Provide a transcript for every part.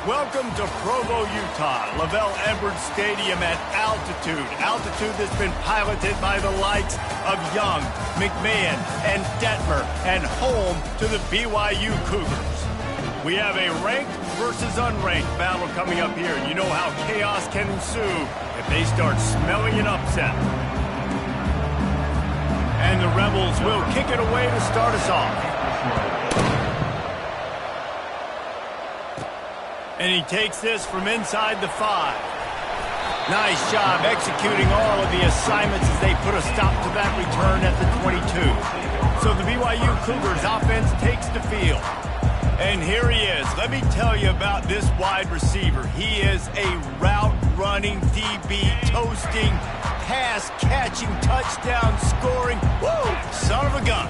Welcome to Provo, Utah, Lavelle Edwards Stadium at altitude. Altitude that's been piloted by the likes of Young, McMahon, and Detmer, and home to the BYU Cougars. We have a ranked versus unranked battle coming up here. You know how chaos can ensue if they start smelling an upset. And the Rebels will kick it away to start us off. And he takes this from inside the 5. Nice job executing all of the assignments as they put a stop to that return at the 22. So the BYU Cougars offense takes the field. And here he is. Let me tell you about this wide receiver. He is a route-running DB, toasting, pass-catching, touchdown-scoring, woo, son of a gun.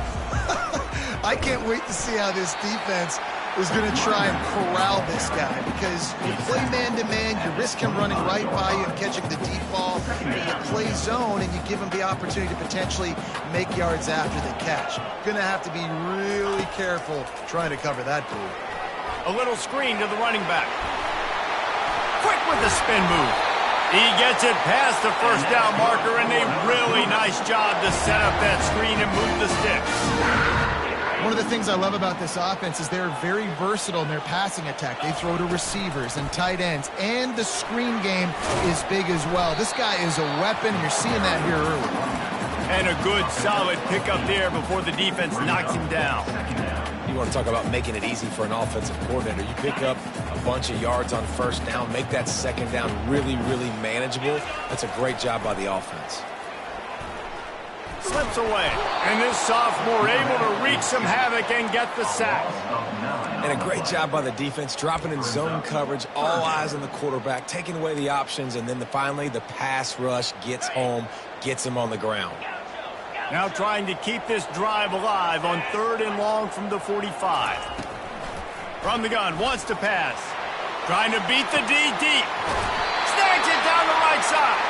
I can't wait to see how this defense is going to try and corral this guy, because you play man-to-man, you risk him running right by you and catching the deep ball. You play zone, and you give him the opportunity to potentially make yards after the catch. Going to have to be really careful trying to cover that dude. A little screen to the running back. Quick with the spin move. He gets it past the first down marker, and a really nice job to set up that screen and move the sticks. One of the things I love about this offense is they're very versatile in their passing attack. They throw to receivers and tight ends, and the screen game is big as well. This guy is a weapon. You're seeing that here early. And a good, solid pickup there before the defense knocks him down. You want to talk about making it easy for an offensive coordinator. You pick up a bunch of yards on first down, make that second down really, really manageable. That's a great job by the offense. Slips away, and this sophomore able to wreak some havoc and get the sack. And a great job by the defense, dropping in zone coverage, all eyes on the quarterback, taking away the options, and then finally the pass rush gets home, gets him on the ground. Now trying to keep this drive alive on 3rd and long from the 45. From the gun, wants to pass. Trying to beat the D deep. Snags it down the right side.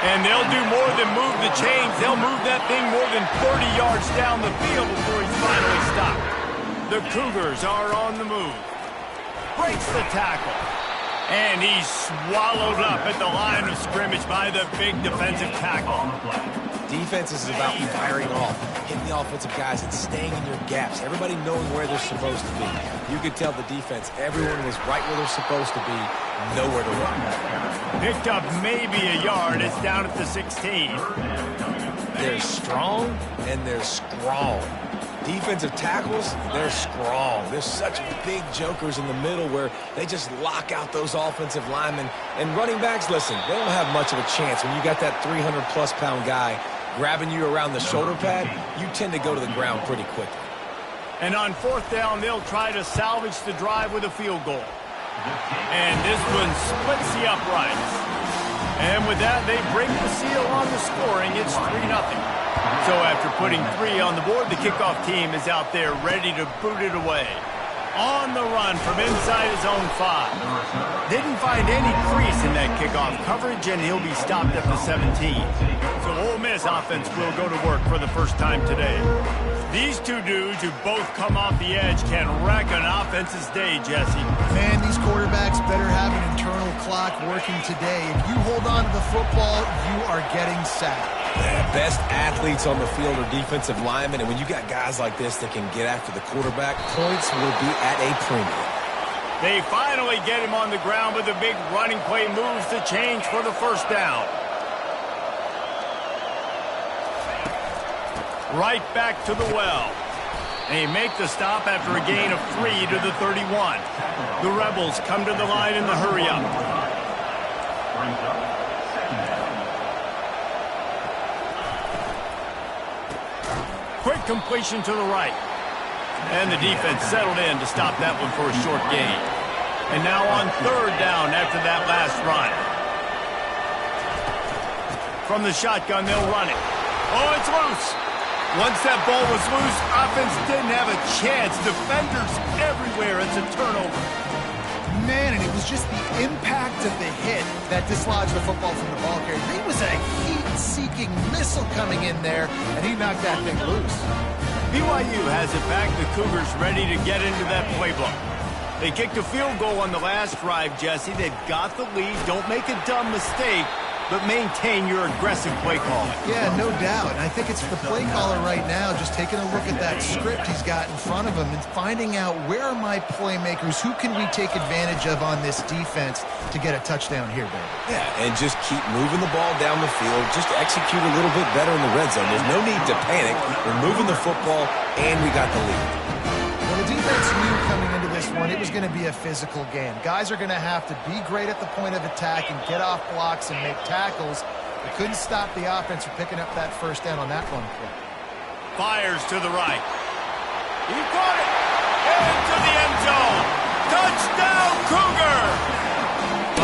And they'll do more than move the chains. They'll move that thing more than 30 yards down the field before he's finally stopped. The Cougars are on the move. Breaks the tackle. And he's swallowed up at the line of scrimmage by the big defensive tackle. Defense is about firing off, hitting the offensive guys and staying in your gaps. Everybody knowing where they're supposed to be. You could tell the defense, everyone was right where they're supposed to be, nowhere to run. Picked up maybe a yard. It's down at the 16. They're strong and they're strong. Defensive tackles, they're strong. There's such big jokers in the middle where they just lock out those offensive linemen. And running backs, listen, they don't have much of a chance. When you got that 300-plus pound guy grabbing you around the shoulder pad, you tend to go to the ground pretty quickly. And on 4th down, they'll try to salvage the drive with a field goal. And this one splits the uprights. And with that, they break the seal on the scoring. It's 3-0. So after putting 3 on the board, the kickoff team is out there ready to boot it away. On the run from inside his own 5. Didn't find any crease in that kickoff coverage, and he'll be stopped at the 17. So Ole Miss offense will go to work for the first time today. These two dudes who both come off the edge can wreck an offense's day, Jesse. Man, these quarterbacks better have an internal clock working today. If you hold on to the football, you are getting sacked. Best athletes on the field are defensive linemen, and when you got guys like this that can get after the quarterback, points will be at a premium. They finally get him on the ground, but the big running play moves the change for the first down. Right back to the well. They make the stop after a gain of 3 to the 31. The Rebels come to the line in the hurry-up. Quick completion to the right. And the defense settled in to stop that one for a short gain. And now on 3rd down after that last run. From the shotgun, they'll run it. Oh, it's loose. Once that ball was loose, offense didn't have a chance. Defenders everywhere. It's a turnover. Man, and it was just the impact of the hit that dislodged the football from the ball carrier. There was a heat-seeking missile coming in there, and he knocked that thing loose. BYU has it back. The Cougars ready to get into that playbook. They kicked a field goal on the last drive, Jesse. They've got the lead. Don't make a dumb mistake, but maintain your aggressive play calling. Yeah, no doubt. And I think it's the play caller right now just taking a look at that script he's got in front of him and finding out where are my playmakers, who can we take advantage of on this defense to get a touchdown here, baby. Yeah, and just keep moving the ball down the field. Just execute a little bit better in the red zone. There's no need to panic. We're moving the football, and we got the lead. Well, the defense knew coming into this one it was going to be a physical game. Guys are going to have to be great at the point of attack and get off blocks and make tackles. They couldn't stop the offense from picking up that first down on that one play. Fires to the right. He got it! Into the end zone! Touchdown, Cougar!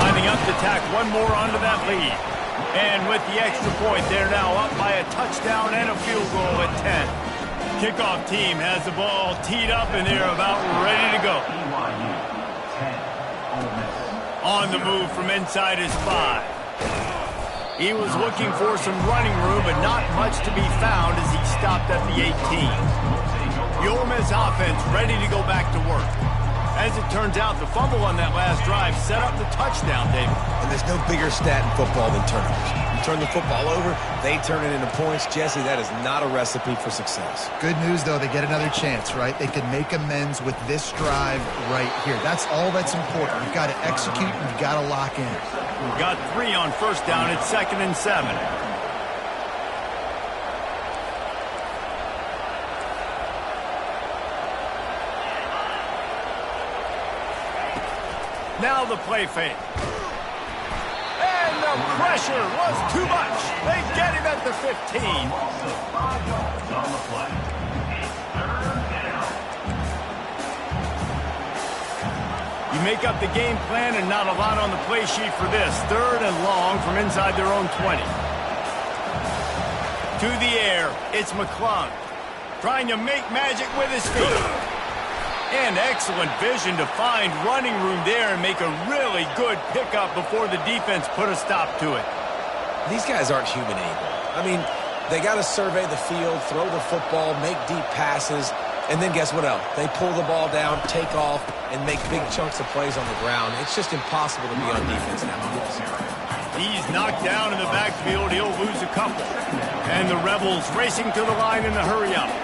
Lining up to tack one more onto that lead. And with the extra point, they're now up by a touchdown and a field goal at 10. Kickoff team has the ball teed up, and they're about ready to go. On the move from inside his 5. He was looking for some running room, but not much to be found as he stopped at the 18. The Ole Miss offense ready to go back to work. As it turns out, the fumble on that last drive set up the touchdown, David. And there's no bigger stat in football than turnovers. You turn the football over, they turn it into points. Jesse, that is not a recipe for success. Good news, though, they get another chance, right? They can make amends with this drive right here. That's all that's important. You've got to execute, and you've got to lock in. We've got 3 on first down. It's 2nd and 7. Now the play fake. And the pressure was too much. They get him at the 15. You make up the game plan and not a lot on the play sheet for this. 3rd and long from inside their own 20. To the air, it's McClung. Trying to make magic with his feet. And excellent vision to find running room there and make a really good pickup before the defense put a stop to it. These guys aren't human anymore. I mean, they got to survey the field, throw the football, make deep passes, and then guess what else? They pull the ball down, take off, and make big chunks of plays on the ground. It's just impossible to be on defense nowadays. He's knocked down in the backfield. He'll lose a couple. And the Rebels racing to the line in the hurry-up.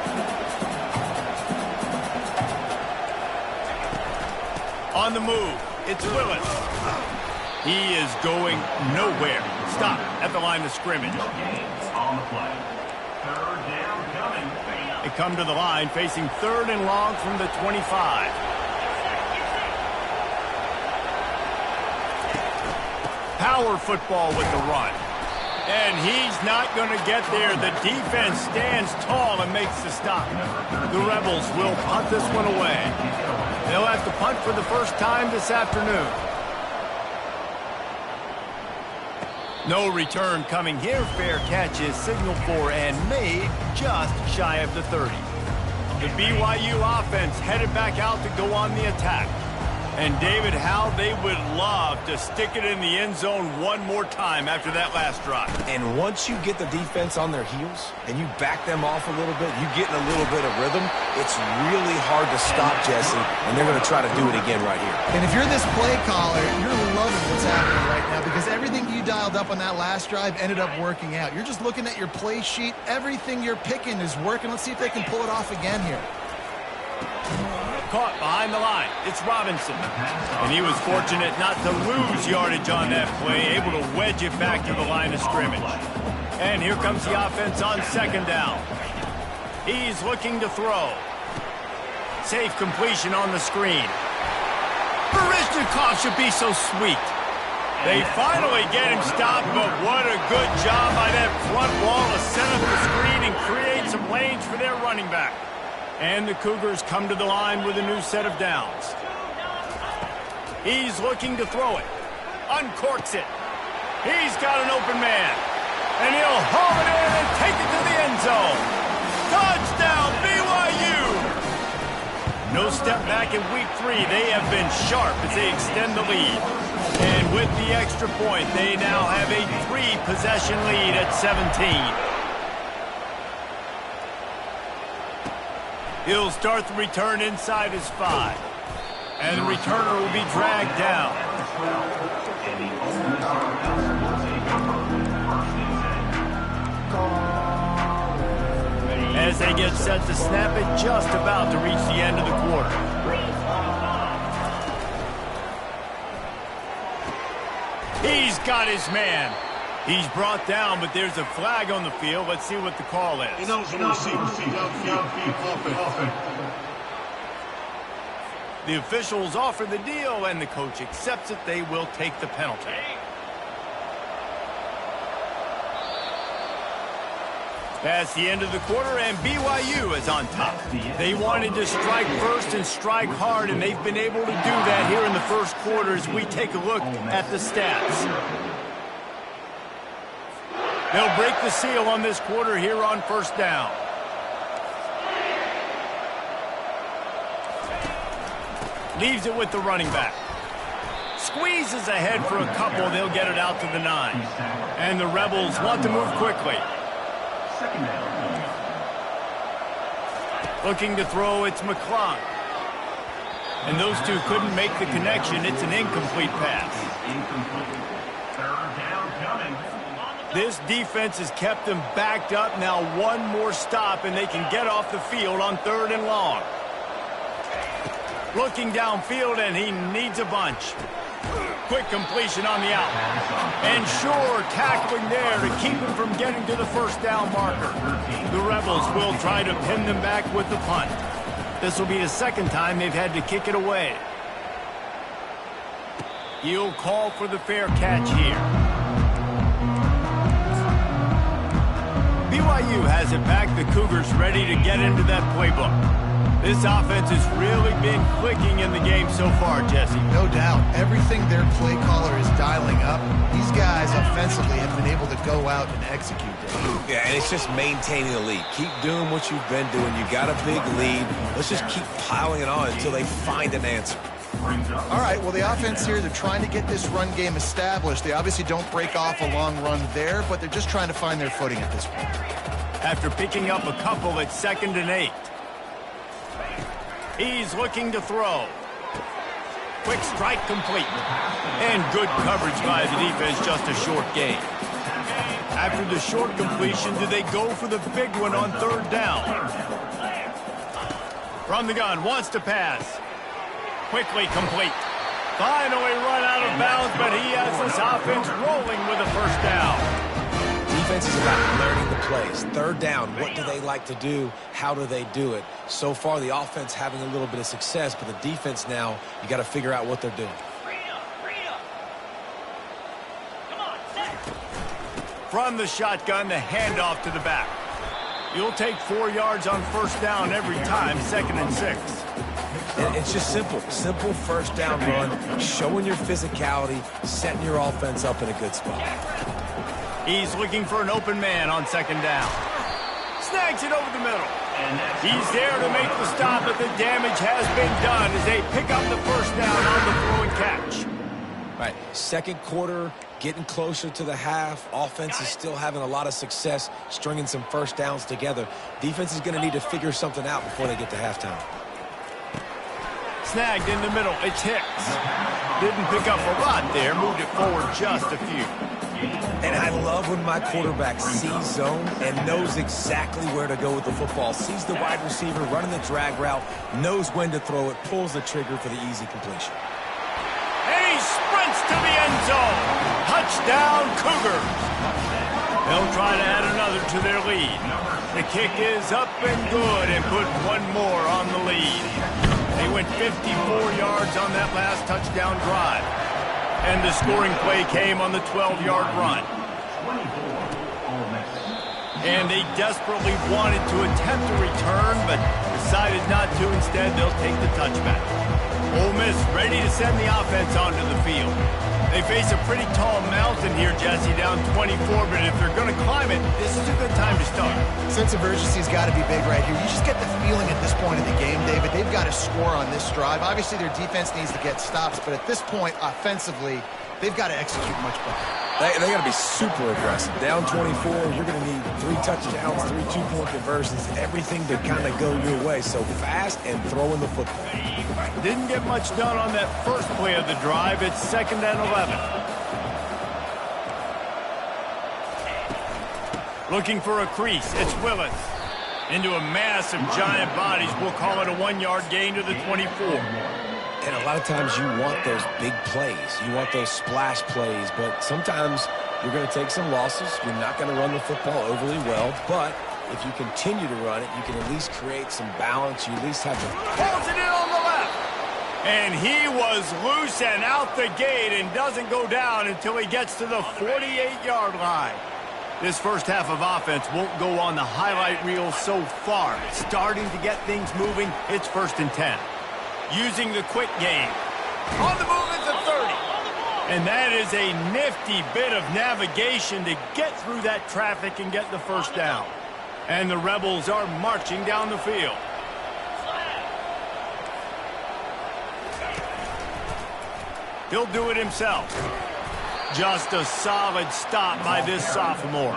On the move, it's Willis. He is going nowhere. Stop at the line of scrimmage. They come to the line facing 3rd and long from the 25. Power football with the run. And he's not going to get there. The defense stands tall and makes the stop. The Rebels will punt this one away. They'll have to punt for the first time this afternoon. No return coming here. Fair catch is signaled for and made just shy of the 30. The BYU offense headed back out to go on the attack. And David, how they would love to stick it in the end zone one more time after that last drive. And once you get the defense on their heels and you back them off a little bit, you get in a little bit of rhythm, it's really hard to stop, Jesse, and they're going to try to do it again right here. And if you're this play caller, you're loving what's happening right now because everything you dialed up on that last drive ended up working out. You're just looking at your play sheet. Everything you're picking is working. Let's see if they can pull it off again here. Caught behind the line. It's Robinson. And he was fortunate not to lose yardage on that play, able to wedge it back to the line of scrimmage. And here comes the offense on 2nd down. He's looking to throw. Safe completion on the screen. Barishnikov should be so sweet. They finally get him stopped, but what a good job by that front wall to set up the screen and create some lanes for their running back. And the Cougars come to the line with a new set of downs. He's looking to throw it. Uncorks it. He's got an open man. And he'll haul it in and take it to the end zone. Touchdown, BYU! No step back in week 3. They have been sharp as they extend the lead. And with the extra point, they now have a 3-possession lead at 17. He'll start the return inside his 5. And the returner will be dragged down. As they get set to snap it, just about to reach the end of the quarter. He's got his man. He's brought down, but there's a flag on the field. Let's see what the call is. The officials offer the deal, and the coach accepts it. They will take the penalty. That's the end of the quarter, and BYU is on top. They wanted to strike first and strike hard, and they've been able to do that here in the first quarter as we take a look at the stats. They'll break the seal on this quarter here on first down. Leaves it with the running back. Squeezes ahead for a couple. They'll get it out to the 9. And the Rebels want to move quickly. Looking to throw, it's McClung. And those two couldn't make the connection. It's an incomplete pass. This defense has kept them backed up. Now one more stop, and they can get off the field on 3rd and long. Looking downfield, and he needs a bunch. Quick completion on the out. And sure, tackling there to keep him from getting to the first down marker. The Rebels will try to pin them back with the punt. This will be the second time they've had to kick it away. He'll call for the fair catch here. BYU has it back. The Cougars ready to get into that playbook. This offense has really been clicking in the game so far, Jesse. No doubt. Everything their play caller is dialing up, these guys offensively have been able to go out and execute it. Yeah, and it's just maintaining the lead. Keep doing what you've been doing. You got a big lead. Let's just keep piling it on until they find an answer. All right, well, the offense here, they're trying to get this run game established. They obviously don't break off a long run there, but they're just trying to find their footing at this point. After picking up a couple, it's 2nd and 8. He's looking to throw. Quick strike complete. And good coverage by the defense, just a short gain. After the short completion, do they go for the big one on 3rd down? From the gun, wants to pass. Quickly complete. Finally run out of bounds, but he has this offense rolling with a first down. Defense is about learning the plays. 3rd down, what do they like to do? How do they do it? So far, the offense having a little bit of success, but the defense now, you got to figure out what they're doing. From the shotgun, the handoff to the back. You'll take 4 yards on first down every time, 2nd and 6. And it's just simple. Simple first down run, showing your physicality, setting your offense up in a good spot. He's looking for an open man on 2nd down. Snags it over the middle. He's there to make the stop, but the damage has been done as they pick up the first down on the throw and catch. All right, 2nd quarter, getting closer to the half. Offense is still having a lot of success stringing some first downs together. Defense is going to need to figure something out before they get to halftime. Snagged in the middle. It's Hicks. Didn't pick up a lot there. Moved it forward just a few. And I love when my quarterback sees zone and knows exactly where to go with the football. Sees the wide receiver running the drag route, knows when to throw it, pulls the trigger for the easy completion. And he sprints to the end zone. Touchdown, Cougars. They'll try to add another to their lead. The kick is up and good and put one more on the lead. They went 54 yards on that last touchdown drive. And the scoring play came on the 12-yard run. And they desperately wanted to attempt a return, but decided not to. Instead, they'll take the touchback. Ole Miss ready to send the offense onto the field. They face a pretty tall mountain here, Jesse, down 24, but if they're going to climb it, this is a good time to start. Sense of urgency's got to be big right here. You just get the feeling at this point in the game, David, they've got to score on this drive. Obviously, their defense needs to get stops, but at this point, offensively, they've got to execute much better. They got to be super aggressive. Down 24, you're going to need 3 touchdowns, 3 2-point conversions, everything to kind of go your way. So fast and throwing the football. Didn't get much done on that first play of the drive. It's 2nd and 11. Looking for a crease. It's Willis. Into a mass of giant bodies. We'll call it a 1-yard gain to the 24. And a lot of times you want those big plays. You want those splash plays, but sometimes you're going to take some losses. You're not going to run the football overly well, but if you continue to run it, you can at least create some balance. You at least have to... Pulls it in on the left. And he was loose and out the gate and doesn't go down until he gets to the 48-yard line. This first half of offense won't go on the highlight reel so far. Starting to get things moving, it's 1st and 10. Using the quick game. On the move at the 30. And that is a nifty bit of navigation to get through that traffic and get the first down. And the Rebels are marching down the field. He'll do it himself. Just a solid stop by this sophomore.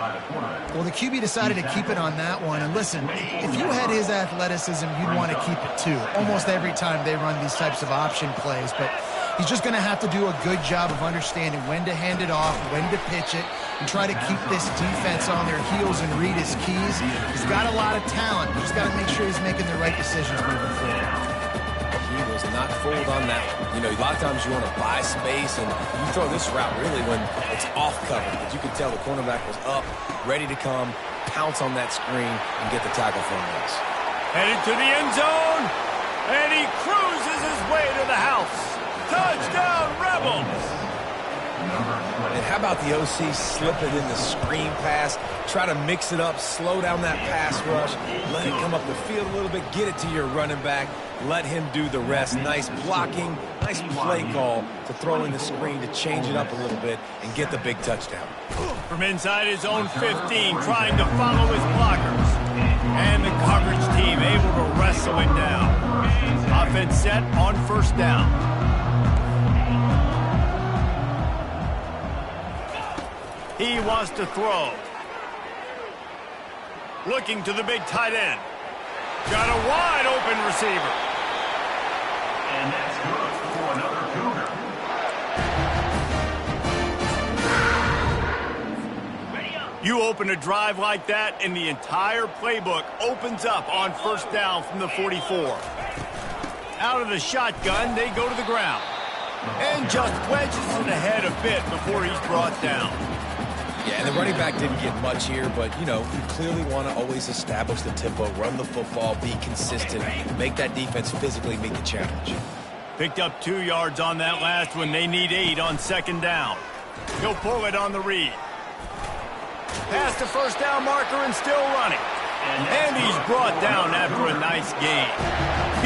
Well, the QB decided to keep it on that one. And listen, if you had his athleticism, you'd want to keep it too. Almost every time they run these types of option plays. But he's just going to have to do a good job of understanding when to hand it off, when to pitch it, and try to keep this defense on their heels and read his keys. He's got a lot of talent. He's got to make sure he's making the right decisions moving forward. He was not fooled on that one. You know, a lot of times you want to buy space, and you throw this route really when it's off cover. But you could tell the cornerback was up, ready to come, pounce on that screen, and get the tackle for him. Headed to the end zone, and he cruises his way to the house. Touchdown, Rebels! And how about the OC slip it in the screen pass, try to mix it up, slow down that pass rush, let it come up the field a little bit, get it to your running back, let him do the rest. Nice blocking, nice play call to throw in the screen to change it up a little bit and get the big touchdown. From inside his own 15, trying to follow his blockers. And the coverage team able to wrestle him down. Offense set on 1st down. He wants to throw. Looking to the big tight end. Got a wide open receiver. And that's good for another Cougar. You open a drive like that, and the entire playbook opens up on 1st down from the 44. Out of the shotgun, they go to the ground. And just wedges it ahead a bit before he's brought down. Yeah, and the running back didn't get much here, but, you know, you clearly want to always establish the tempo, run the football, be consistent, make that defense physically meet the challenge. Picked up 2 yards on that last one. They need 8 on 2nd down. He'll pull it on the read. Past the 1st down marker and still running. And he's brought down after a nice gain.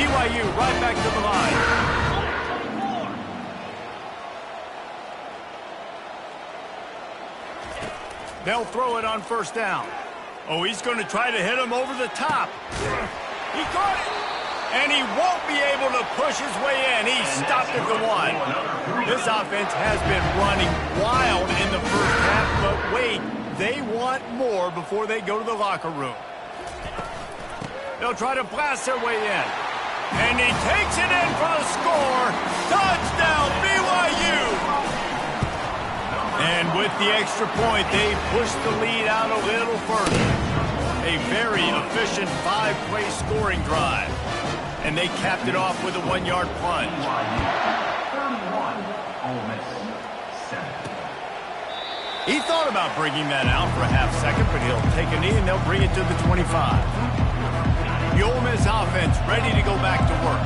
BYU right back to the line. They'll throw it on 1st down. Oh, he's going to try to hit him over the top. He caught it. And he won't be able to push his way in. He stopped at the 1. This offense has been running wild in the first half, but wait, they want more before they go to the locker room. They'll try to blast their way in. And he takes it in for the score. Touchdown, BYU! And with the extra point, they push the lead out a little further. A very efficient 5-play scoring drive. And they capped it off with a 1-yard plunge. 31, Ole Miss 7. He thought about bringing that out for a half second, but he'll take a knee and they'll bring it to the 25. The Ole Miss offense ready to go back to work.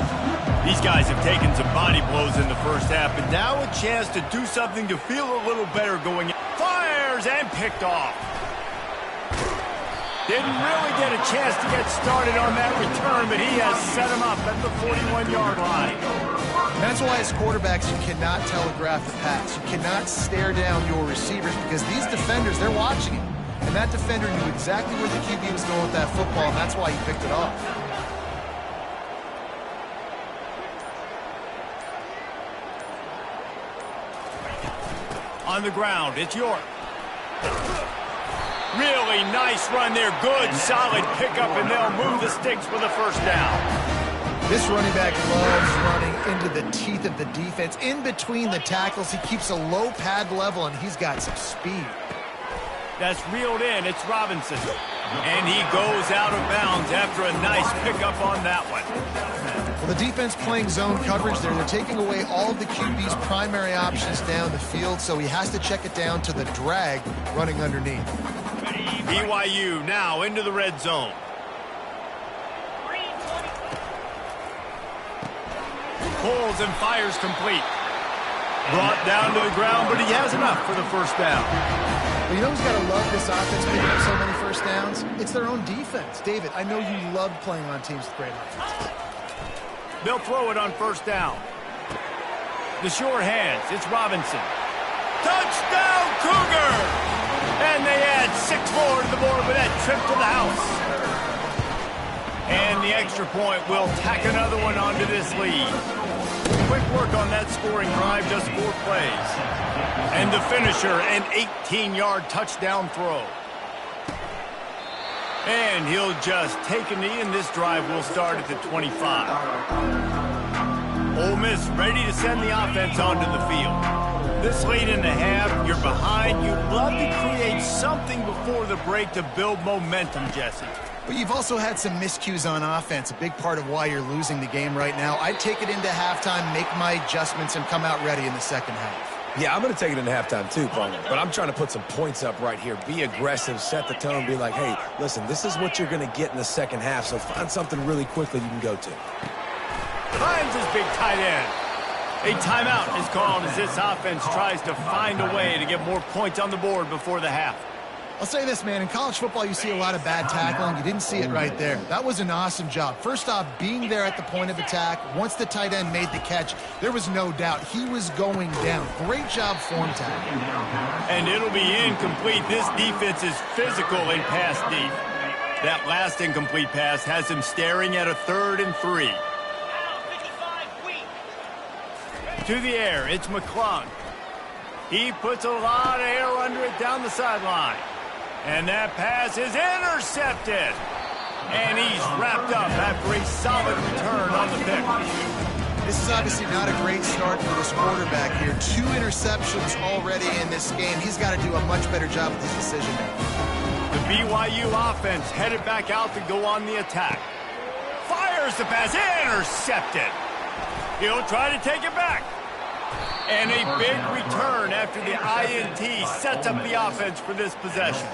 These guys have taken some body blows in the first half, but now a chance to do something to feel a little better going in. Fires and picked off. Didn't really get a chance to get started on that return, but he has set him up at the 41-yard line. That's why as quarterbacks you cannot telegraph the pass. You cannot stare down your receivers because these defenders, they're watching him. And that defender knew exactly where the QB was going with that football, and that's why he picked it off. On the ground, it's York. Really nice run there. Good, solid pickup, and they'll move the sticks for the first down. This running back loves running into the teeth of the defense. In between the tackles, he keeps a low pad level, and he's got some speed. That's reeled in. It's Robinson. And he goes out of bounds after a nice pickup on that one. Well, the defense playing zone coverage there. They're taking away all of the QB's primary options down the field, so he has to check it down to the drag running underneath. BYU now into the red zone. Pulls and fires complete. Brought down to the ground, but he has enough for the first down. Well, you know who's got to love this offense picking up so many first downs? It's their own defense. David, I know you love playing on teams with great offenses. They'll throw it on first down. The sure hands. It's Robinson. Touchdown, Cougar! And they add 6 more to the board with that trip to the house. And the extra point will tack another one onto this lead. Quick work on that scoring drive, just 4 plays. And the finisher, an 18-yard touchdown throw. And he'll just take a knee, and this drive will start at the 25. Ole Miss ready to send the offense onto the field. This late in the half, you're behind. You'd love to create something before the break to build momentum, Jesse. But you've also had some miscues on offense, a big part of why you're losing the game right now. I'd take it into halftime, make my adjustments, and come out ready in the second half. Yeah, I'm going to take it into halftime too, Palmer. But I'm trying to put some points up right here. Be aggressive, set the tone, be like, hey, listen, this is what you're going to get in the second half, so find something really quickly you can go to. Finds his big tight end. A timeout is called as this offense tries to find a way to get more points on the board before the half. I'll say this, man. In college football, you see a lot of bad tackling. You didn't see it right there. That was an awesome job. First off, being there at the point of attack. Once the tight end made the catch, there was no doubt he was going down. Great job form tackling. And it'll be incomplete. This defense is physical in pass deep. That last incomplete pass has him staring at a 3rd and 3. To the air, it's McClung. He puts a lot of air under it down the sideline. And that pass is intercepted. And he's wrapped up after a solid return on the pick. This is obviously not a great start for this quarterback here. 2 interceptions already in this game. He's got to do a much better job with his decision-making. The BYU offense headed back out to go on the attack. Fires the pass, intercepted. He'll try to take it back. And a big return after the INT sets up the offense for this possession.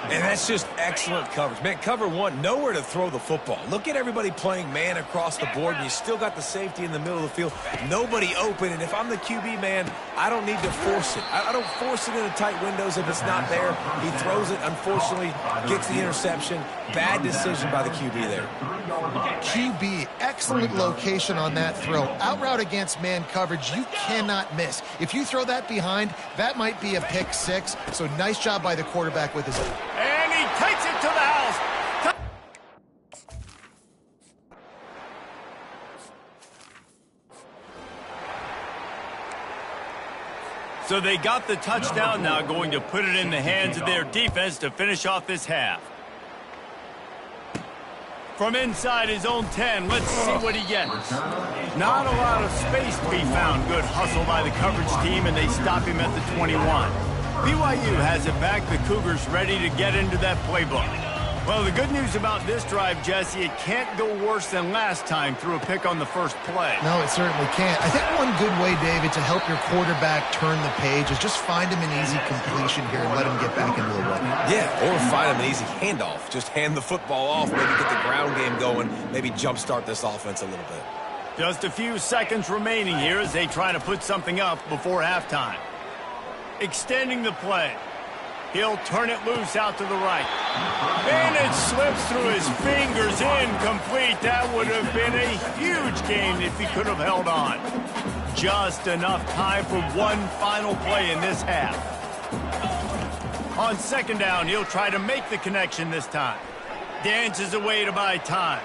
And that's just excellent coverage. Man, cover 1, nowhere to throw the football. Look at everybody playing man across the board, and you still got the safety in the middle of the field. Nobody open, and if I'm the QB, man, I don't need to force it. I don't force it into tight windows if it's not there. He throws it, unfortunately, gets the interception. Bad decision by the QB there. QB, excellent location on that throw. Out route against man coverage, you cannot miss. If you throw that behind, that might be a pick 6. So nice job by the quarterback with his... And he takes it to the house. So they got the touchdown, now going to put it in the hands of their defense to finish off this half. From inside his own 10, let's see what he gets. Not a lot of space to be found. Good hustle by the coverage team, and they stop him at the 21. BYU has it back. The Cougars ready to get into that playbook. Well, the good news about this drive, Jesse, it can't go worse than last time through a pick on the first play. No, it certainly can't. I think one good way, David, to help your quarterback turn the page is just find him an easy completion here and let him get back into the run. Yeah, or find him an easy handoff. Just hand the football off, maybe get the ground game going, maybe jumpstart this offense a little bit. Just a few seconds remaining here as they try to put something up before halftime. Extending the play. He'll turn it loose out to the right. And it slips through his fingers, incomplete. That would have been a huge gain if he could have held on. Just enough time for one final play in this half. On second down, he'll try to make the connection this time. Dances away to buy time.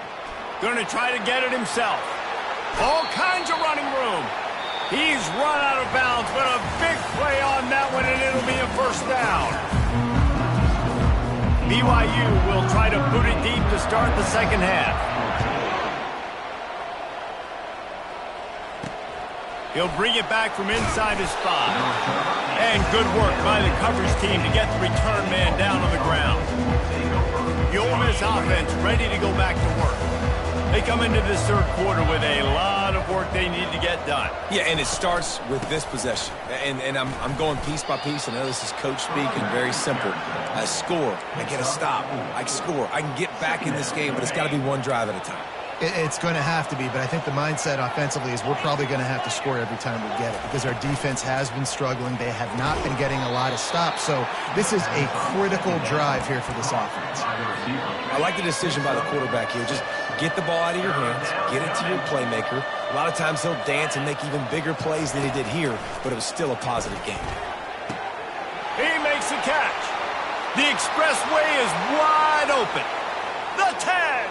Going to try to get it himself. All kinds of running room. He's run out of bounds, but a big play on that one, and it'll be a first down. BYU will try to boot it deep to start the second half. He'll bring it back from inside his spot. And good work by the coverage team to get the return man down on the ground. The Ole Miss offense ready to go back to work. They come into this third quarter with a lot of work they need to get done. Yeah, and it starts with this possession. And I'm going piece by piece. I know this is coach speaking, very simple. I score, I get a stop, I score. I can get back in this game, but it's got to be one drive at a time. It's going to have to be, but I think the mindset offensively is we're probably going to have to score every time we get it because our defense has been struggling. They have not been getting a lot of stops, so this is a critical drive here for this offense. I like the decision by the quarterback here. Just get the ball out of your hands, get it to your playmaker. A lot of times he'll dance and make even bigger plays than he did here, but it was still a positive game. He makes a catch. The expressway is wide open. The 10.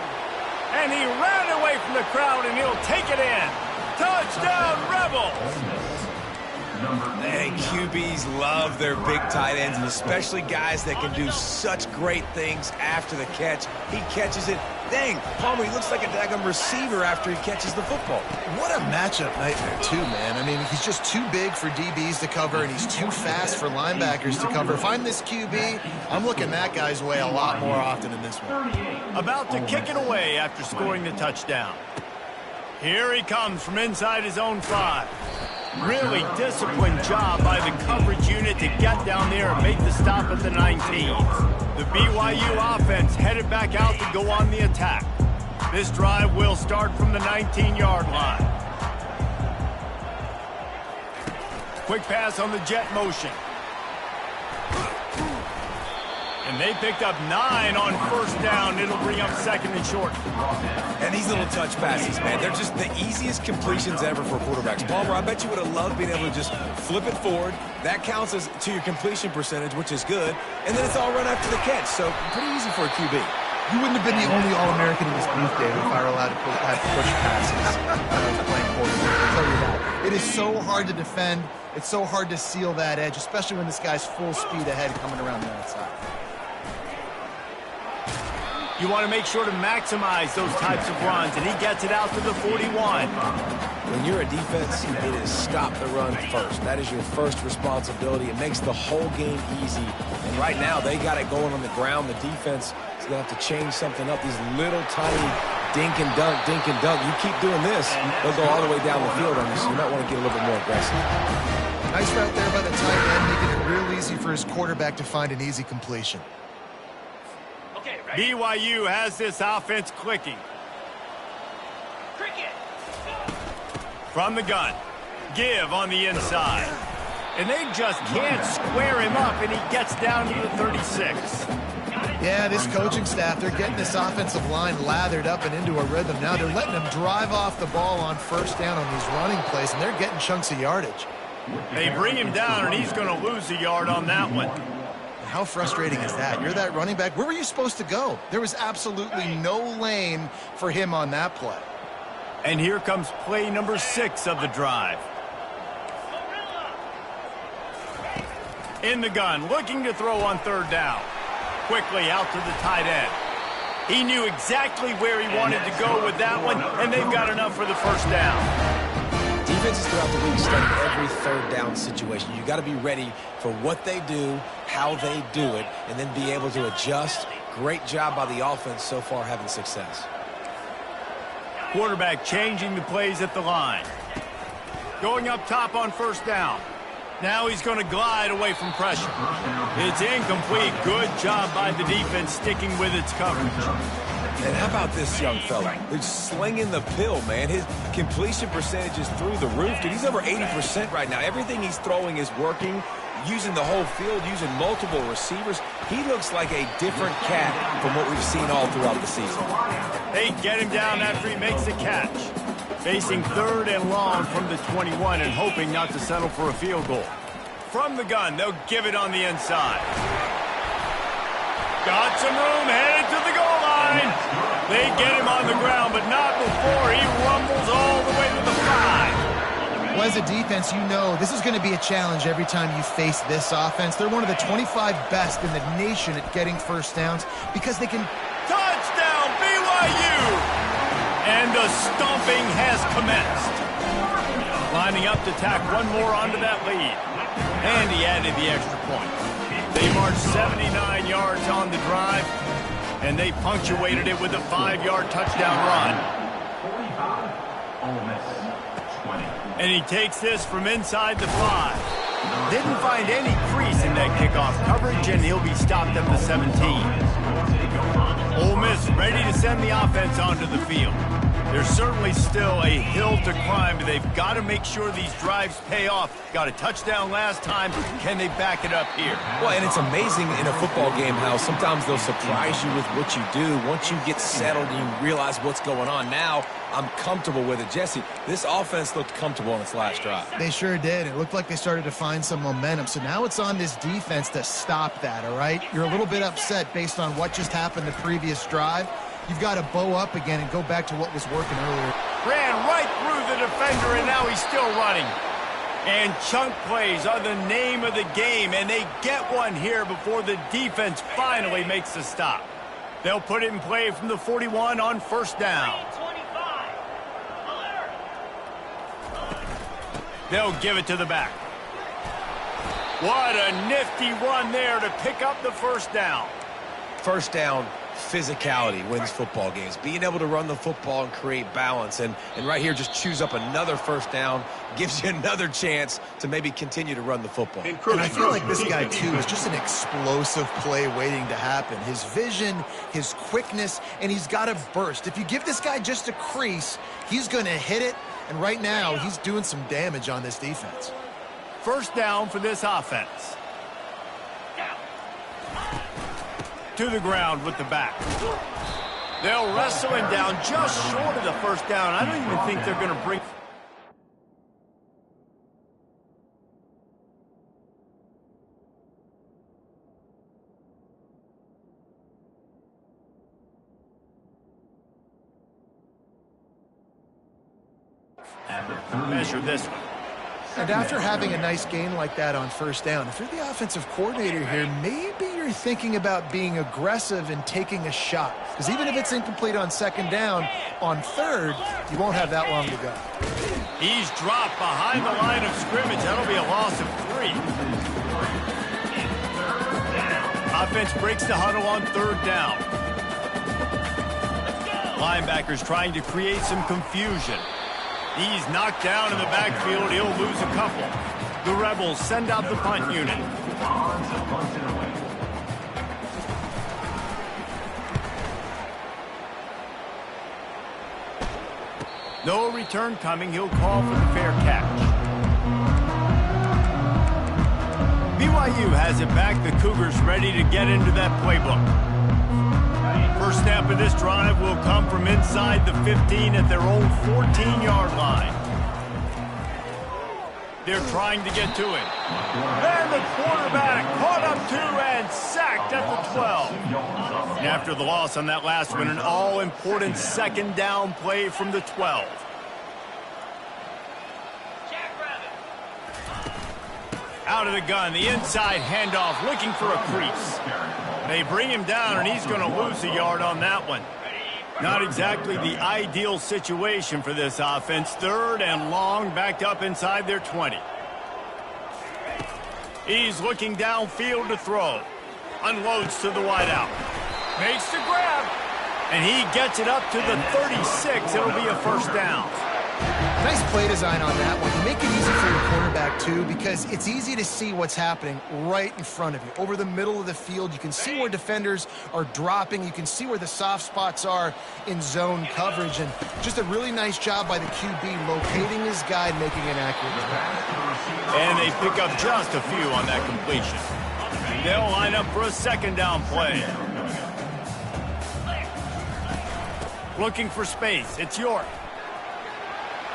And he ran away from the crowd, and he'll take it in. Touchdown, Rebels! Hey, QBs love their big tight ends, and especially guys that can do such great things after the catch. He catches it. Dang, Palmer, he looks like a daggum receiver after he catches the football. What a matchup nightmare, too, man. I mean, he's just too big for DBs to cover, and he's too fast for linebackers to cover. If I'm this QB, I'm looking that guy's way a lot more often in this one. About to kick it away after scoring the touchdown. Here he comes from inside his own 5. Really disciplined job by the coverage unit to get down there and make the stop at the 19. The BYU offense headed back out to go on the attack. This drive will start from the 19-yard line. Quick pass on the jet motion. And they picked up 9 on first down. It'll bring up second and short. And these little touch passes, man, they're just the easiest completions ever for quarterbacks. Palmer, I bet you would have loved being able to just flip it forward. That counts as to your completion percentage, which is good. And then it's all run after the catch, so pretty easy for a QB. You wouldn't have been the only All-American in this booth, David, if I were allowed to push passes when I was playing quarterback. I'll tell you that. It is so hard to defend. It's so hard to seal that edge, especially when this guy's full speed ahead coming around the outside. You want to make sure to maximize those types of runs, and he gets it out to the 41. When you're a defense, it is stop the run first. That is your first responsibility. It makes the whole game easy. And right now, they got it going on the ground. The defense is going to have to change something up. These little tiny dink and dunk, dink and dunk. You keep doing this, they'll go all the way down the field on you, so you might want to get a little bit more aggressive. Nice route there by the tight end, making it real easy for his quarterback to find an easy completion. BYU has this offense clicking. From the gun. Give on the inside. And they just can't square him up, and he gets down to the 36. Yeah, this coaching staff, they're getting this offensive line lathered up and into a rhythm. Now they're letting them drive off the ball on first down on these running plays, and they're getting chunks of yardage. They bring him down, and he's going to lose a yard on that one. How frustrating is that? You're that running back. Where were you supposed to go? There was absolutely no lane for him on that play. And here comes play number 6 of the drive. In the gun, looking to throw on third down. Quickly out to the tight end. He knew exactly where he wanted to go with that one, and they've got enough for the first down. Defenses throughout the league study every third down situation. You got to be ready for what they do, how they do it, and then be able to adjust. Great job by the offense so far having success. Quarterback changing the plays at the line. Going up top on first down. Now he's going to glide away from pressure. It's incomplete. Good job by the defense sticking with its coverage. And how about this young fella? He's slinging the pill, man. His completion percentage is through the roof. Dude, he's over 80% right now. Everything he's throwing is working, using the whole field, using multiple receivers. He looks like a different cat from what we've seen all throughout the season. They get him down after he makes the catch. Facing third and long from the 21 and hoping not to settle for a field goal. From the gun, they'll give it on the inside. Got some room, headed to the goal line. They get him on the ground, but not before he rumbles all the way to the 5. Well, as a defense, you know this is going to be a challenge every time you face this offense. They're one of the 25 best in the nation at getting first downs because they can... Touchdown, BYU! And the stomping has commenced. Lining up to tack one more onto that lead. And he added the extra point. They marched 79 yards on the drive, and they punctuated it with a 5-yard touchdown run. And he takes this from inside the 5. Didn't find any crease in that kickoff coverage, and he'll be stopped at the 17. Ole Miss ready to send the offense onto the field. There's certainly still a hill to climb, but they've got to make sure these drives pay off. Got a touchdown last time. Can they back it up here? Well, and it's amazing in a football game how sometimes they'll surprise you with what you do. Once you get settled and you realize what's going on, now I'm comfortable with it. Jesse, this offense looked comfortable on its last drive. They sure did. It looked like they started to find some momentum. So now it's on this defense to stop that, all right? You're a little bit upset based on what just happened the previous drive. You've got to bow up again and go back to what was working earlier. Ran right through the defender, and now he's still running. And chunk plays are the name of the game, and they get one here before the defense finally makes the stop. They'll put it in play from the 41 on first down. They'll give it to the back. What a nifty run there to pick up the first down. First down, physicality wins football games. Being able to run the football and create balance. And right here, just choose up another first down, gives you another chance to maybe continue to run the football. And I feel like this guy, too, is just an explosive play waiting to happen. His vision, his quickness, and he's got a burst. If you give this guy just a crease, he's going to hit it. And right now, he's doing some damage on this defense. First down for this offense. To the ground with the back. They'll wrestle him down just short of the first down. I don't even think they're going to bring... Measure this one. And after having a nice gain like that on first down, if you're the offensive coordinator here, maybe you're thinking about being aggressive and taking a shot. Because even if it's incomplete on second down, on third, you won't have that long to go. He's dropped behind the line of scrimmage. That'll be a loss of 3. Offense breaks the huddle on third down. Linebackers trying to create some confusion. He's knocked down in the backfield. He'll lose a couple. The Rebels send out the punt unit. No return coming. He'll call for the fair catch. BYU has it back. The Cougars ready to get into that playbook. First snap of this drive will come from inside the 15 at their own 14-yard line. They're trying to get to it. And the quarterback caught up to and sacked at the 12. And after the loss on that last one, an all-important second down play from the 12. Out of the gun, the inside handoff, looking for a crease. They bring him down, and he's going to lose a yard on that one. Not exactly the ideal situation for this offense. Third and long, backed up inside their 20. He's looking downfield to throw. Unloads to the wideout. Makes the grab. And he gets it up to the 36. It'll be a first down. Nice play design on that one. You make it easy for your quarterback, too, because it's easy to see what's happening right in front of you. Over the middle of the field, you can see where defenders are dropping. You can see where the soft spots are in zone coverage. And just a really nice job by the QB locating his guy and making an accurate throw. And they pick up just a few on that completion. They'll line up for a second down play. Looking for space. It's York.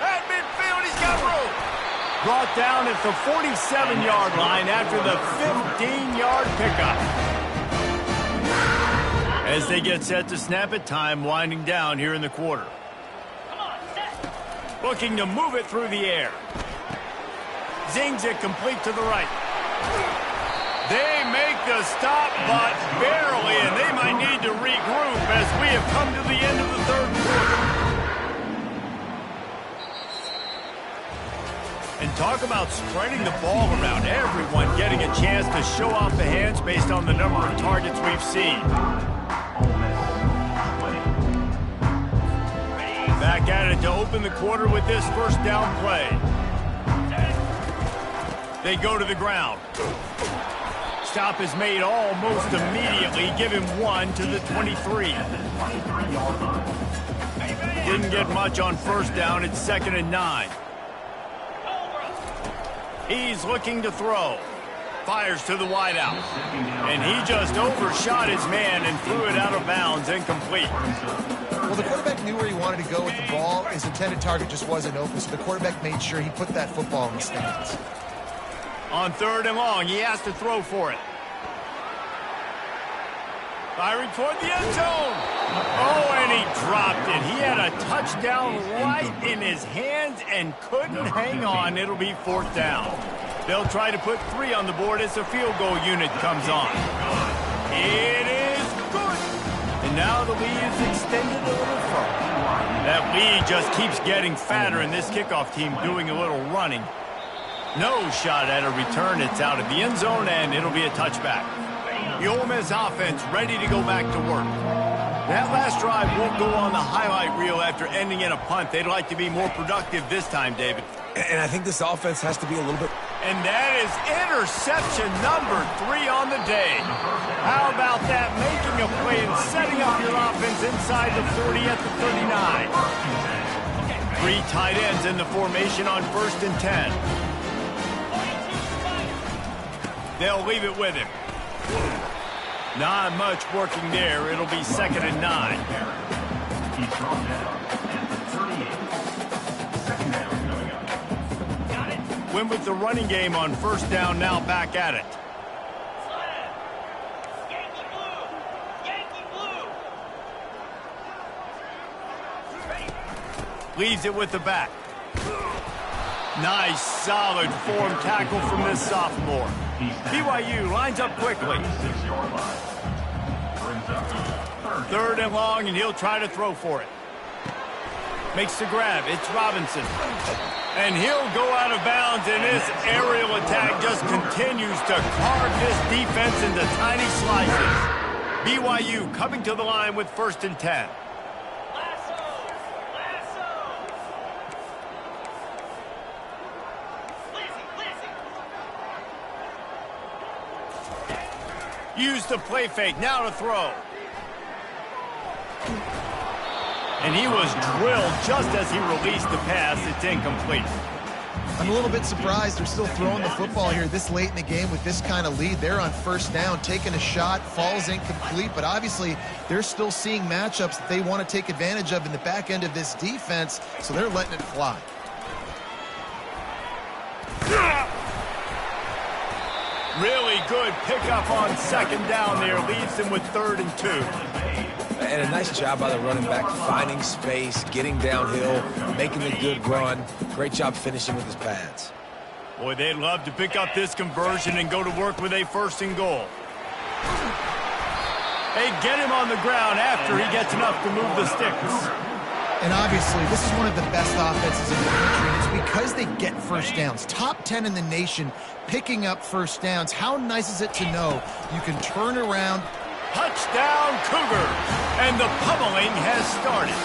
At midfield, he's got room. Brought down at the 47-yard line after the 15-yard pickup. As they get set to snap it, time winding down here in the quarter. Looking to move it through the air. Zings it complete to the right. They make the stop, but barely, and they might need to regroup as we have come to the end of the third quarter. And talk about spreading the ball around. Everyone getting a chance to show off the hands based on the number of targets we've seen. Back at it to open the quarter with this first down play. They go to the ground. Stop is made almost immediately. Give him 1 to the 23. Didn't get much on first down. It's 2nd and 9. He's looking to throw. Fires to the wideout. And he just overshot his man and threw it out of bounds, incomplete. Well, the quarterback knew where he wanted to go with the ball. His intended target just wasn't open, so the quarterback made sure he put that football in the stands. On 3rd and long, he has to throw for it. Firing toward the end zone. Oh, and he dropped it. He had a touchdown right in his hands and couldn't hang on. It'll be 4th down. They'll try to put 3 on the board as the field goal unit comes on. It is good. And now the lead is extended a little further. That lead just keeps getting fatter, and this kickoff team doing a little running. No shot at a return. It's out of the end zone, and it'll be a touchback. The Ole Miss offense ready to go back to work. That last drive won't go on the highlight reel after ending in a punt. They'd like to be more productive this time, David. And I think this offense has to be a little bit... And that is interception number 3 on the day. How about that? Making a play and setting up your offense inside the 40 at the 39. 3 tight ends in the formation on 1st and 10. They'll leave it with him. Not much working there. It'll be 2nd and 9. He's thrown down at the 38. 2nd down coming up. Got it. Win with the running game on 1st down, now back at it. Yankee blue. Yankee blue. Leaves it with the back. Nice, solid form tackle from this sophomore. BYU lines up quickly. 6-yard line. Brings up 3rd and long, and he'll try to throw for it. Makes the grab. It's Robinson. And he'll go out of bounds, and this aerial attack just continues to carve this defense into tiny slices. BYU coming to the line with 1st and 10. Use the play fake, now to throw. And he was drilled just as he released the pass. It's incomplete. I'm a little bit surprised they're still throwing the football here this late in the game with this kind of lead. They're on 1st down, taking a shot, falls incomplete, but obviously they're still seeing matchups that they want to take advantage of in the back end of this defense, so they're letting it fly. Really good pickup on 2nd down there. Leaves them with 3rd and 2. And a nice job by the running back, finding space, getting downhill, making a good run. Great job finishing with his pads. Boy, they'd love to pick up this conversion and go to work with a 1st and goal. They get him on the ground after he gets enough to move the sticks. And obviously, this is one of the best offenses in the country, and it's because they get 1st downs. Top 10 in the nation picking up 1st downs. How nice is it to know you can turn around. Touchdown, Cougars! And the pummeling has started.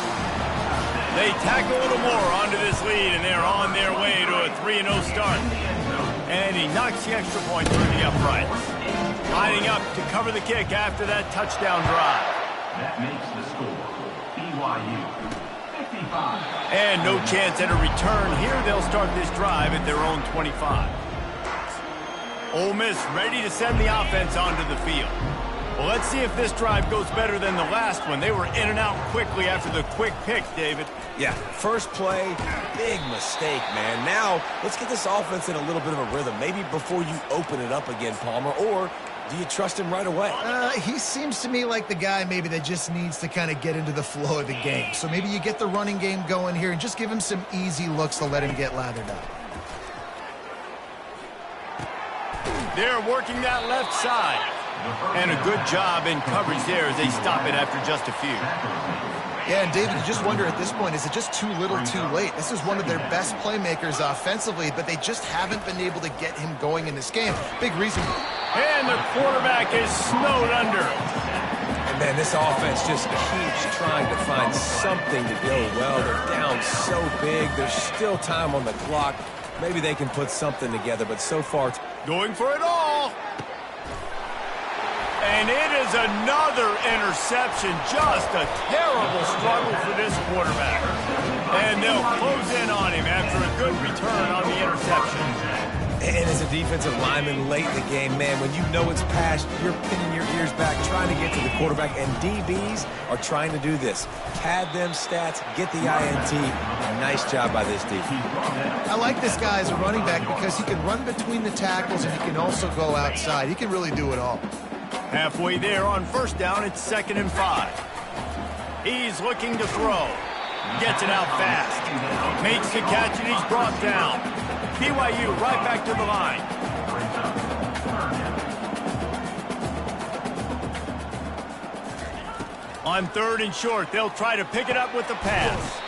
They tack a little more onto this lead, and they're on their way to a 3-0 start. And he knocks the extra point through the uprights. Lining up to cover the kick after that touchdown drive. That makes the score BYU 55. And no chance at a return here. They'll start this drive at their own 25. Ole Miss ready to send the offense onto the field. Well, let's see if this drive goes better than the last one. They were in and out quickly after the quick pick, David. Yeah, first play, big mistake, man. Now, let's get this offense in a little bit of a rhythm. Maybe before you open it up again, Palmer, or do you trust him right away? He seems to me like the guy maybe that just needs to kind of get into the flow of the game. So maybe you get the running game going here and just give him some easy looks to let him get lathered up. They're working that left side. And a good job in coverage there as they stop it after just a few. Yeah, and David, you just wonder at this point, is it just too little too late? This is one of their best playmakers offensively, but they just haven't been able to get him going in this game. Big reason. And the quarterback is snowed under. And man, this offense just keeps trying to find something to go well. They're down so big. There's still time on the clock. Maybe they can put something together, but so far... Going for it all. And it is another interception. Just a terrible struggle for this quarterback. And they'll close in on him after a good return on the interception. And as a defensive lineman late in the game, man, when you know it's past, you're pinning your ears back, trying to get to the quarterback, and DBs are trying to do this. Pad them stats, get the INT. Nice job by this DB. I like this guy as a running back because he can run between the tackles and he can also go outside. He can really do it all. Halfway there on first down, it's 2nd and 5. He's looking to throw. Gets it out fast. Makes the catch and he's brought down. BYU right back to the line. On 3rd and short, they'll try to pick it up with the pass.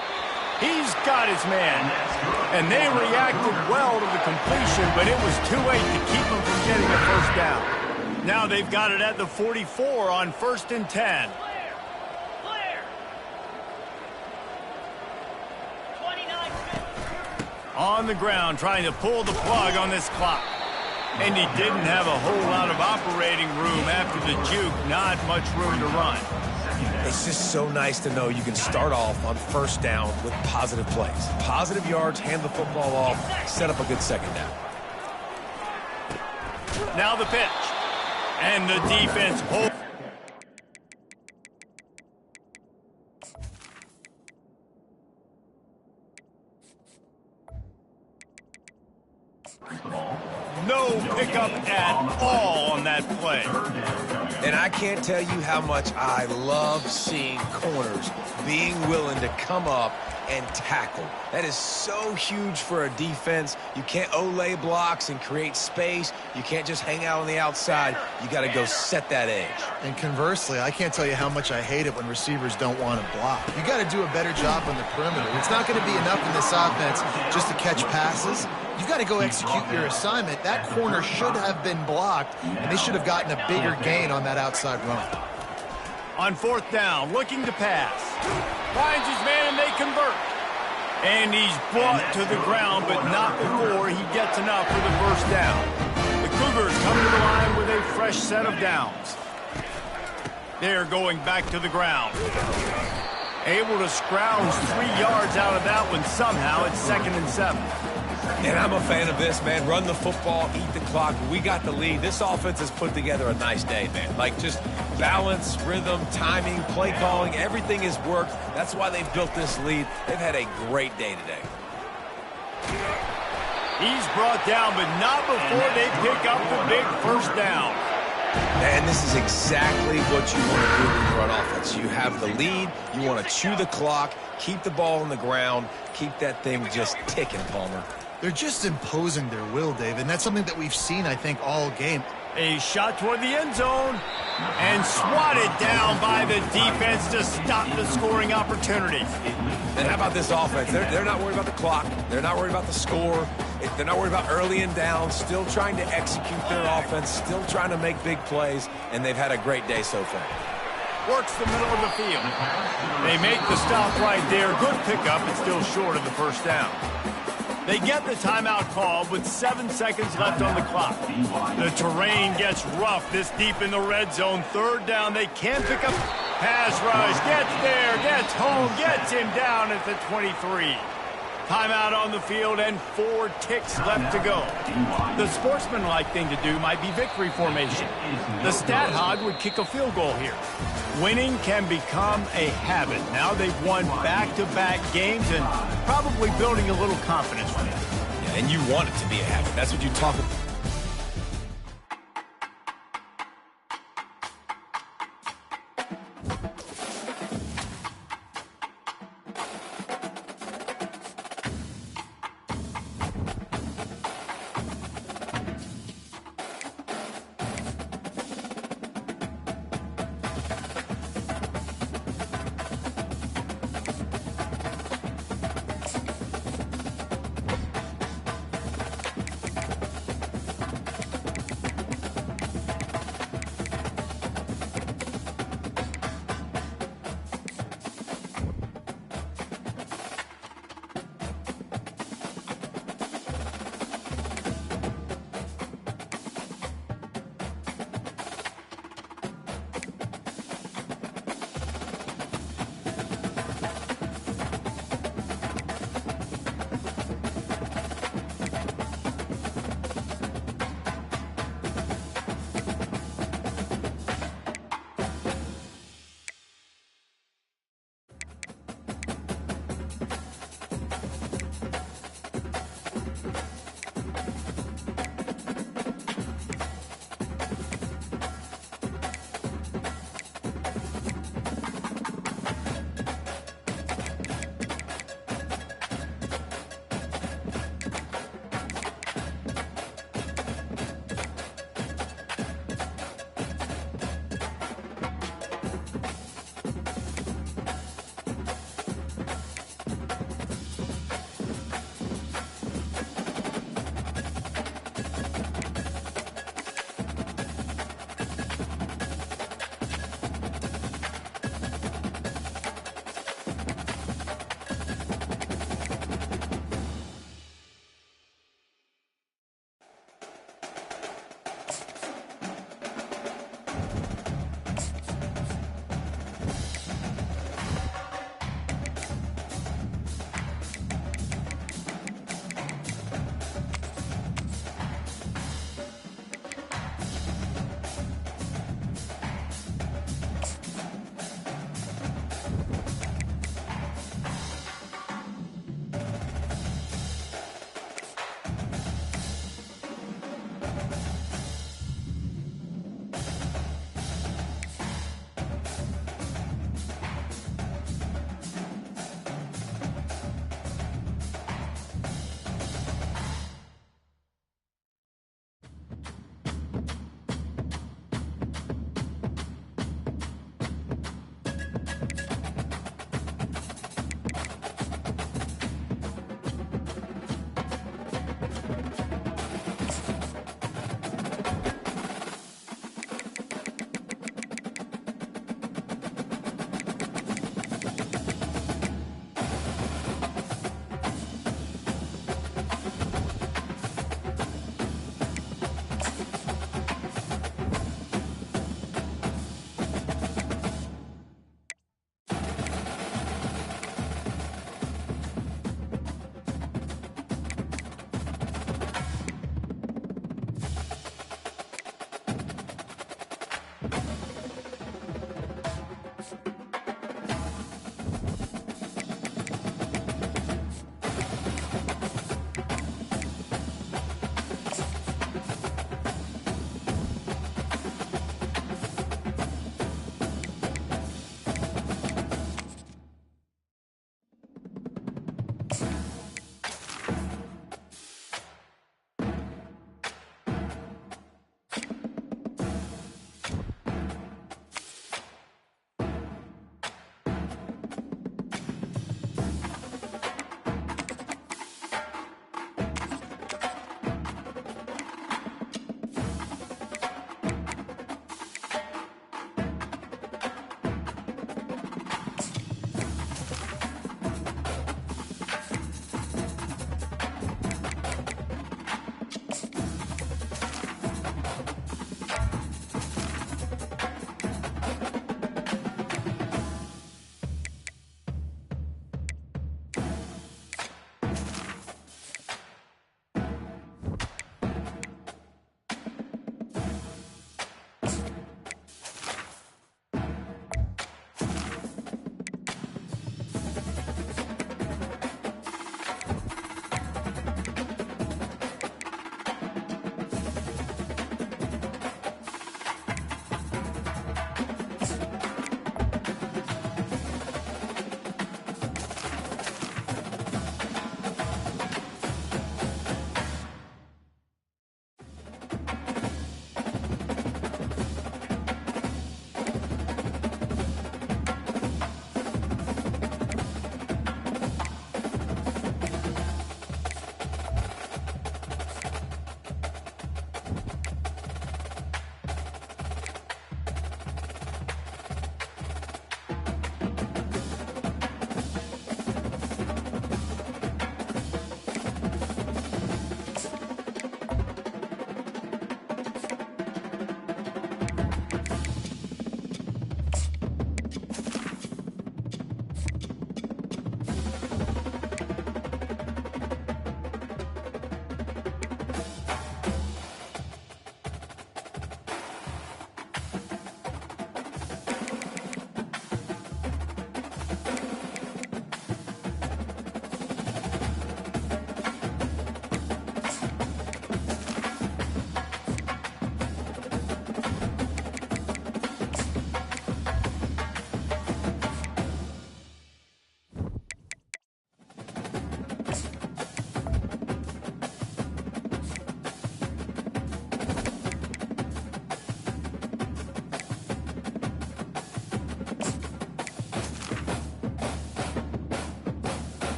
He's got his man. And they reacted well to the completion, but it was too late to keep him from getting a first down. Now they've got it at the 44 on 1st and 10. On the ground, trying to pull the plug on this clock. And he didn't have a whole lot of operating room after the juke. Not much room to run. It's just so nice to know you can start off on first down with positive plays. Positive yards, hand the football off, set up a good second down. Now the pitch. And the defense holds. No pickup at all on that play. And I can't tell you how much I love seeing corners being willing to come up and tackle. That is so huge for a defense. You can't olay blocks and create space. You can't just hang out on the outside. You got to go set that edge. And conversely, I can't tell you how much I hate it when receivers don't want to block. You got to do a better job on the perimeter. It's not going to be enough in this offense just to catch passes. You got to go execute your assignment. That corner should have been blocked, and they should have gotten a bigger gain on that outside run. On 4th down, looking to pass. Finds his man and they convert. And he's brought to the ground, but not before he gets enough for the first down. The Cougars come to the line with a fresh set of downs. They're going back to the ground. Able to scrounge 3 yards out of that one somehow. It's 2nd and 7. And I'm a fan of this, man. Run the football, eat the clock. We got the lead. This offense has put together a nice day, man. Like, just balance, rhythm, timing, play calling, everything has worked. That's why they've built this lead. They've had a great day today. He's brought down, but not before they pick up the big first down. And this is exactly what you want to do when you're on offense. You have the lead. You want to chew the clock, keep the ball on the ground, keep that thing just ticking, Palmer. They're just imposing their will, David, and that's something that we've seen, I think, all game. A shot toward the end zone and swatted down by the defense to stop the scoring opportunity. And how about this offense? They're not worried about the clock. They're not worried about the score. They're not worried about early and down. Still trying to execute their offense. Still trying to make big plays. And they've had a great day so far. Works the middle of the field. They make the stop right there. Good pickup. It's still short of the first down. They get the timeout called with 7 seconds left on the clock. The terrain gets rough this deep in the red zone. 3rd down, they can't pick up. Pass rush, gets there, gets home, gets him down at the 23. Timeout on the field and 4 ticks left to go. The sportsmanlike thing to do might be victory formation. The stat hog would kick a field goal here. Winning can become a habit. Now they've won back-to-back games and probably building a little confidence from it. Yeah, and you want it to be a habit. That's what you talk about.